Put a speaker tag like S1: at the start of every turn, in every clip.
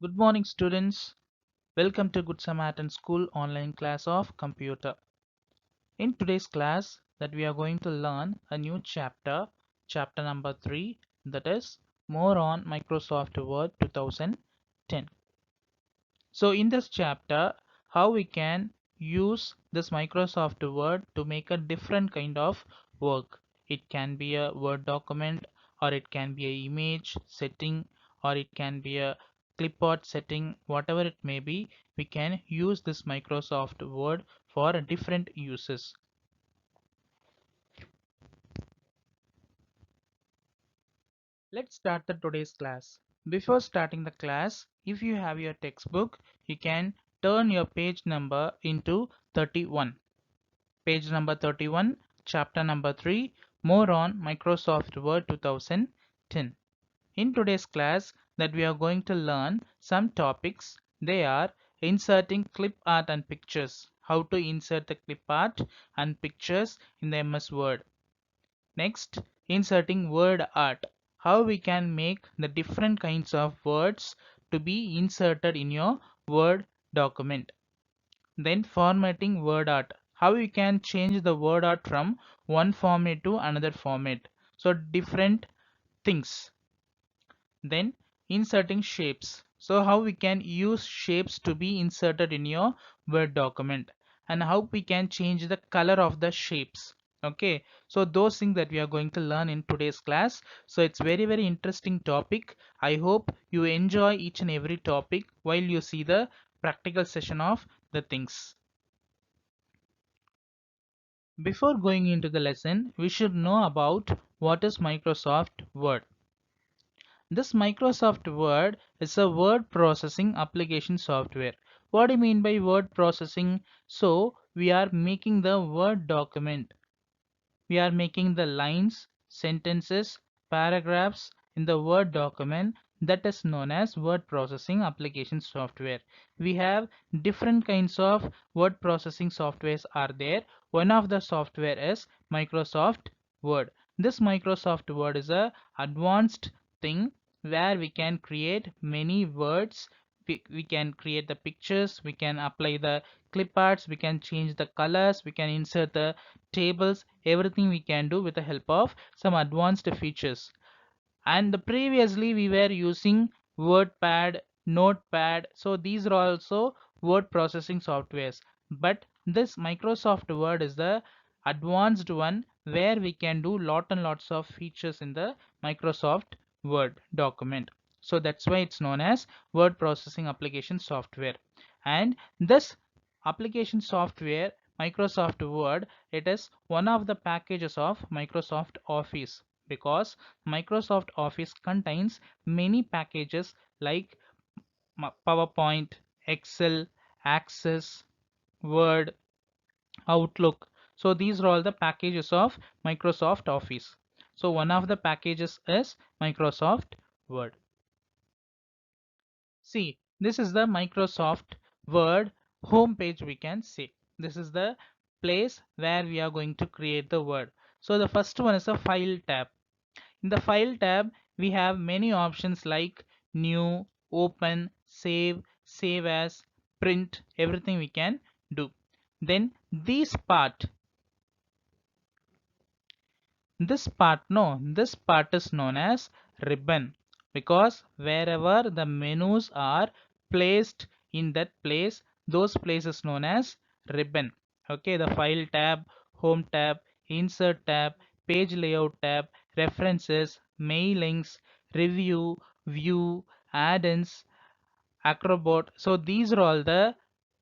S1: Good morning, students. Welcome to Good Samaritan School online class of computer. In today's class, that we are going to learn a new chapter, chapter number 3, that is more on Microsoft Word 2010. So in this chapter, how we can use this Microsoft Word to make a different kind of work. It can be a Word document, or it can be a image setting, or it can be a clipboard setting, whatever it may be. We can use this Microsoft Word for different uses. Let's start the today's class. Before starting the class, if you have your textbook, you can turn your page number into 31. Page number 31, chapter number 3, more on Microsoft Word 2010. In today's class that we are going to learn some topics. They are inserting clip art and pictures. How to insert the clip art and pictures in the MS Word. Next, inserting word art. How we can make the different kinds of words to be inserted in your Word document. Then formatting word art. How you can change the word art from one format to another format. So different things. Then inserting shapes. So how we can use shapes to be inserted in your Word document, and how we can change the color of the shapes. Okay, so those things that we are going to learn in today's class. So it's very interesting topic. I hope you enjoy each and every topic while you see the practical session of the things. Before going into the lesson, we should know about what is Microsoft Word. This Microsoft Word is a word processing application software. What do you mean by word processing? So we are making the Word document. We are making the lines, sentences, paragraphs in the Word document. That is known as word processing application software. We have different kinds of word processing softwares are there. One of the software is Microsoft Word. This Microsoft Word is a advanced thing where we can create many words. We can create the pictures, we can apply the clip arts, we can change the colors, we can insert the tables, everything we can do with the help of some advanced features. And previously we were using WordPad, Notepad, so these are also word processing softwares. But this Microsoft Word is the advanced one where we can do lot and lots of features in the Microsoft Word document. So that's why it's known as word processing application software. And this application software, Microsoft Word, it is one of the packages of Microsoft Office, because Microsoft Office contains many packages like PowerPoint, Excel, Access, Word, Outlook. So these are all the packages of Microsoft Office. So one of the packages is Microsoft Word. See, this is the Microsoft Word homepage, we can say. This is the place where we are going to create the Word. So the first one is a File tab. In the File tab, we have many options like New, Open, Save, Save As, Print, everything we can do. Then this part is known as ribbon, because wherever the menus are placed in that place, those places known as ribbon. Okay, the File tab, Home tab, Insert tab, Page Layout tab, References, Mailings, Review, View, Add-ins, Acrobat. So these are all the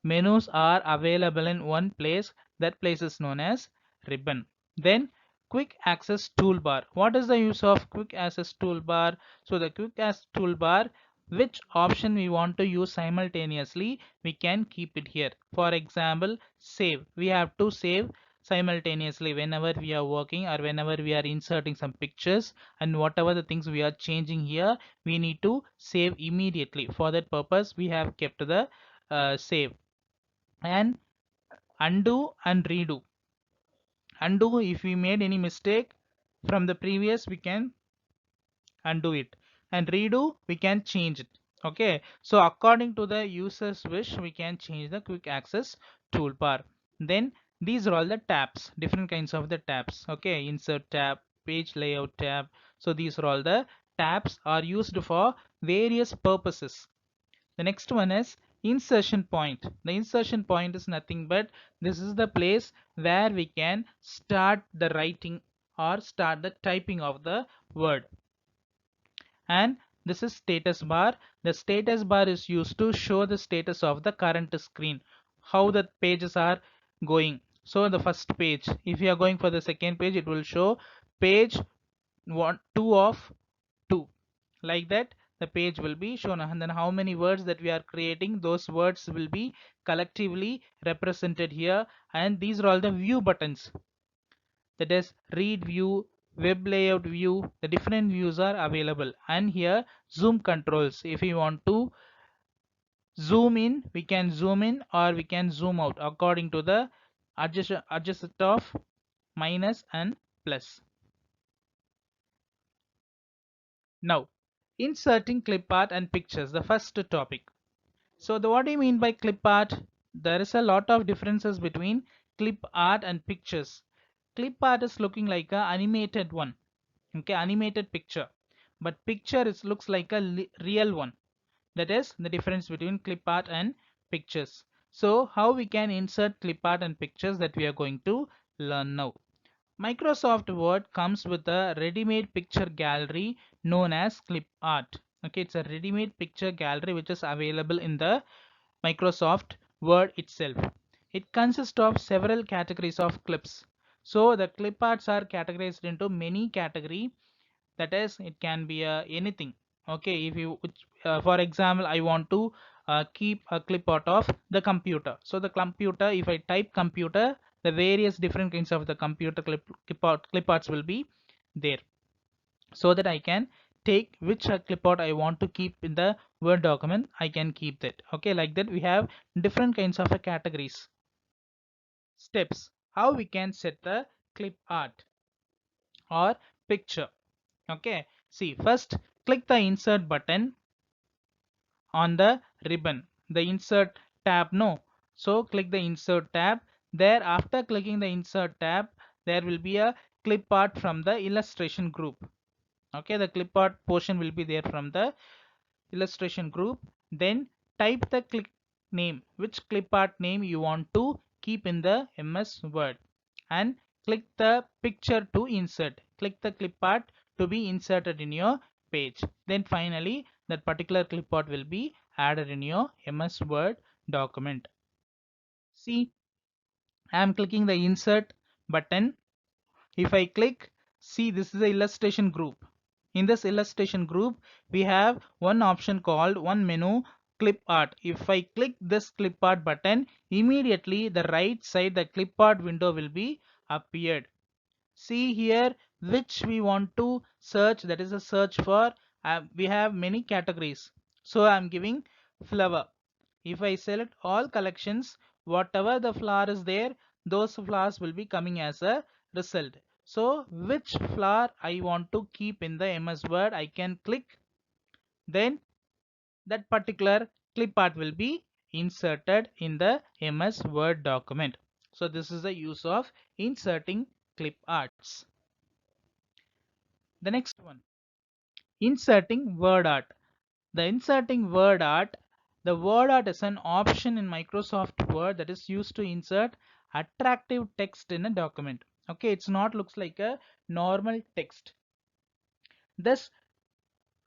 S1: menus are available in one place. That place is known as ribbon. Then quick access toolbar. What is the use of quick access toolbar? So the quick access toolbar, which option we want to use simultaneously, we can keep it here. For example, save. We have to save simultaneously whenever we are working or whenever we are inserting some pictures, and whatever the things we are changing here, we need to save immediately. For that purpose we have kept the save. And undo and redo. Undo, if we made any mistake from the previous, we can undo it, and redo, we can change it. Okay, so according to the user's wish, we can change the quick access toolbar. Then these are all the tabs, different kinds of the tabs. Okay, insert tab, page layout tab. So these are all the tabs are used for various purposes. The next one is insertion point. The insertion point is nothing but this is the place where we can start the writing or start the typing of the word. And this is status bar. The status bar is used to show the status of the current screen, how the pages are going. So the first page, if you are going for the second page, it will show page 2 of 2, like that the page will be shown, and then how many words that we are creating, those words will be collectively represented here. And these are all the view buttons, that is read view, web layout view. The different views are available. And here zoom controls, if you want to zoom in, we can zoom in or we can zoom out according to the adjust of minus and plus. Now inserting clip art and pictures, the first topic. So what do you mean by clip art? There is a lot of differences between clip art and pictures. Clip art is looking like a animated one, okay, animated picture. But picture is looks like a real one. That is the difference between clip art and pictures. So how we can insert clip art and pictures, that we are going to learn now. Microsoft Word comes with a ready-made picture gallery known as clip art. Okay, it's a ready-made picture gallery which is available in the Microsoft Word itself. It consists of several categories of clips. So the clip arts are categorized into many category. That is, it can be anything. Okay, if you for example, I want to keep a clip art of the computer. So the computer, if I type computer, the various different kinds of the computer clip arts will be there, so that I can take which clip art I want to keep in the Word document. I can keep that. Okay, like that we have different kinds of categories. Steps how we can set the clip art or picture. Okay, see, first click the insert button on the ribbon, the insert tab, no, so click the insert tab. There, after clicking the insert tab, there will be a clip art from the illustration group. Okay, the clip art portion will be there from the illustration group. Then type the clip name, which clip art name you want to keep in the MS Word, and click the picture to insert. Click the clip art to be inserted in your page. Then finally that particular clip art will be added in your MS Word document. See, I am clicking the insert button. If I click, see, this is the illustration group. In this illustration group, we have one option called one menu, clip art. If I click this clip art button, immediately the right side the clip art window will be appeared. See here which we want to search, that is a search for. We have many categories. So I am giving flower. If I select all collections, whatever the flower is there, those flowers will be coming as a result. So which flower I want to keep in the MS Word, I can click. Then that particular clip art will be inserted in the MS Word document. So this is the use of inserting clip arts. The next one, inserting word art. The inserting word art, the word art is an option in Microsoft Word that is used to insert attractive text in a document. Okay, it's not looks like a normal text. This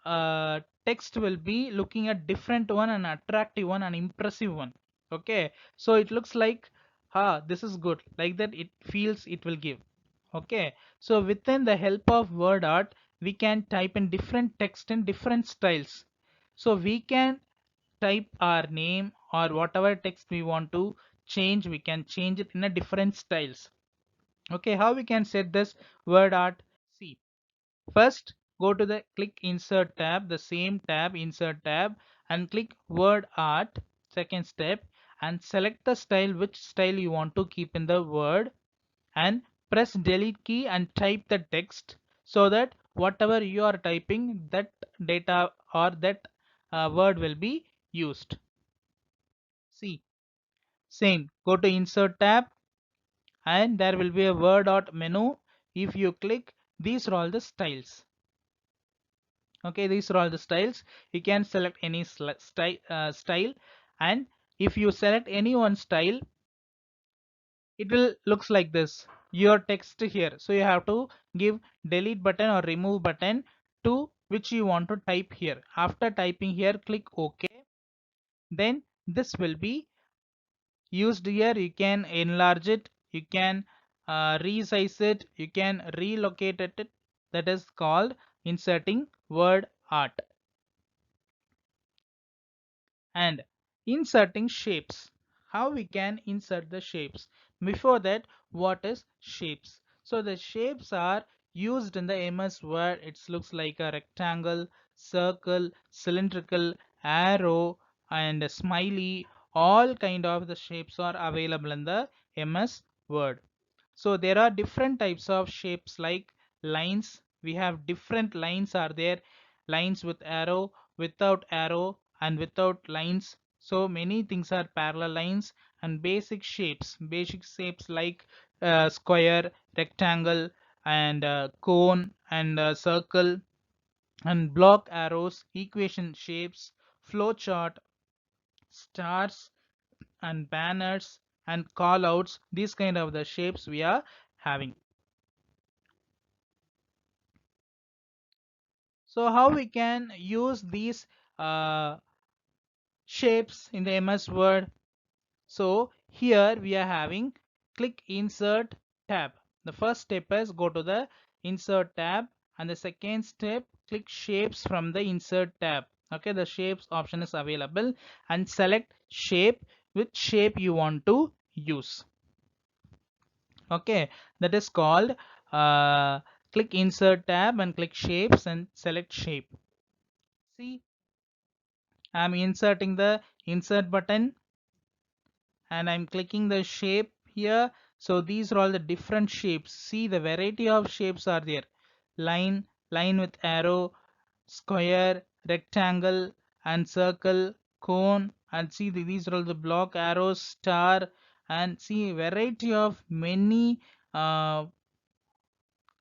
S1: text will be looking at different one, an attractive one, an impressive one. Okay, so it looks like, this is good, like that it feels it will give. Okay, so within the help of word art, we can type in different text in different styles. So we can type our name or whatever text we want to change, we can change it in a different styles. Okay, how we can set this word art? See, first go to the click insert tab, the same tab, insert tab, and click word art. Second step, and select the style, which style you want to keep in the word, and press delete key and type the text, so that whatever you are typing, that data or that word will be used. See, same, go to insert tab and there will be a word dot menu. If you click, these are all the styles. Okay, these are all the styles. You can select any style, and if you select any one style, it will looks like this, your text here. So you have to give delete button or remove button to which you want to type here. After typing here, click OK. Then this will be used here. You can enlarge it, you can resize it, you can relocate it. That is called inserting word art. And inserting shapes, how we can insert the shapes. Before that, what is shapes? So the shapes are used in the MS Word. It looks like a rectangle, circle, cylindrical, arrow, and a smiley. All kind of the shapes are available in the MS Word. So there are different types of shapes like lines. We have different lines are there, lines with arrow, without arrow, and without lines. So many things are parallel lines. And basic shapes like square, rectangle, and cone, and circle, and block arrows, equation shapes, flowchart, stars, and banners, and callouts. These kind of the shapes we are having. So how we can use these uh, shapes in the MS Word? So here we are having click insert tab. The first step is go to the insert tab, and the second step click shapes from the insert tab. Okay, the shapes option is available, and select shape, which shape you want to use. Okay, that is called click insert tab and click shapes and select shape. See, I'm inserting the insert button and I'm clicking the shape here. So these are all the different shapes. See, the variety of shapes are there. Line, line with arrow, square, rectangle, and circle, cone, and see these are all the block arrows, star, and see variety of many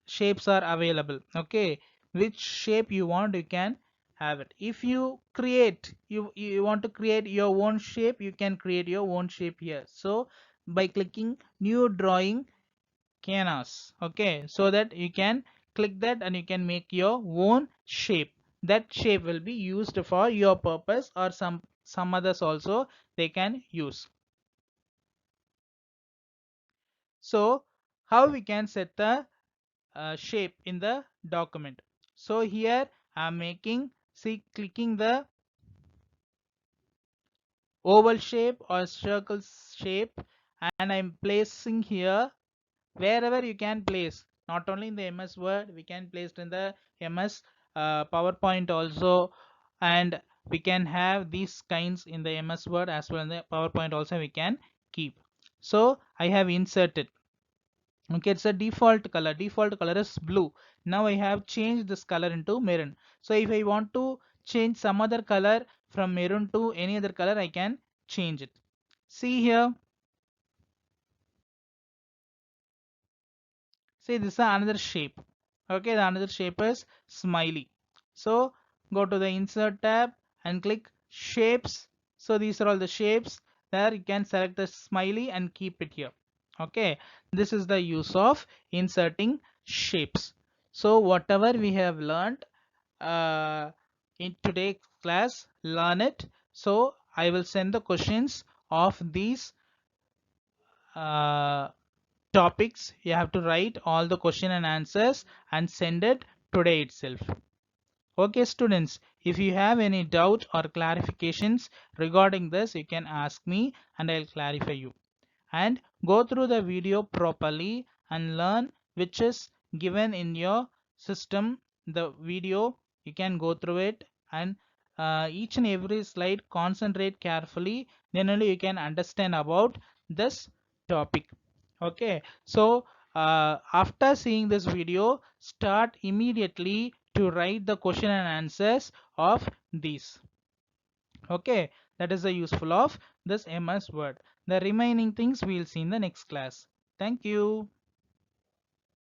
S1: shapes are available. Okay, which shape you want, you can have it. If you create, you want to create your own shape, you can create your own shape here. So by clicking new drawing canvas, okay, so that you can click that and you can make your own shape. That shape will be used for your purpose, or some others also they can use. So how we can set the shape in the document? So here I'm making, see, clicking the oval shape or circle shape, and I'm placing here wherever you can place. Not only in the MS Word, we can place it in the MS PowerPoint also, and we can have these kinds in the MS Word as well in the PowerPoint also we can keep. So I have inserted. Okay, it's a default color is blue. Now I have changed this color into maroon. So if I want to change some other color from maroon to any other color, I can change it. See here, see this is another shape. Okay, the another shape is smiley. So go to the insert tab and click shapes. So these are all the shapes. There you can select the smiley and keep it here. Okay, this is the use of inserting shapes. So whatever we have learned uh, in today's class, learn it. So I will send the questions of these uh, topics. You have to write all the question and answers and send it today itself. Okay students, if you have any doubt or clarifications regarding this, you can ask me and I'll clarify you. And go through the video properly and learn which is given in your system. The video, you can go through it, and each and every slide concentrate carefully, then only you can understand about this topic. Okay, so after seeing this video, start immediately to write the question and answers of these. Okay, that is the useful of this MS Word. The remaining things we'll see in the next class. Thank you.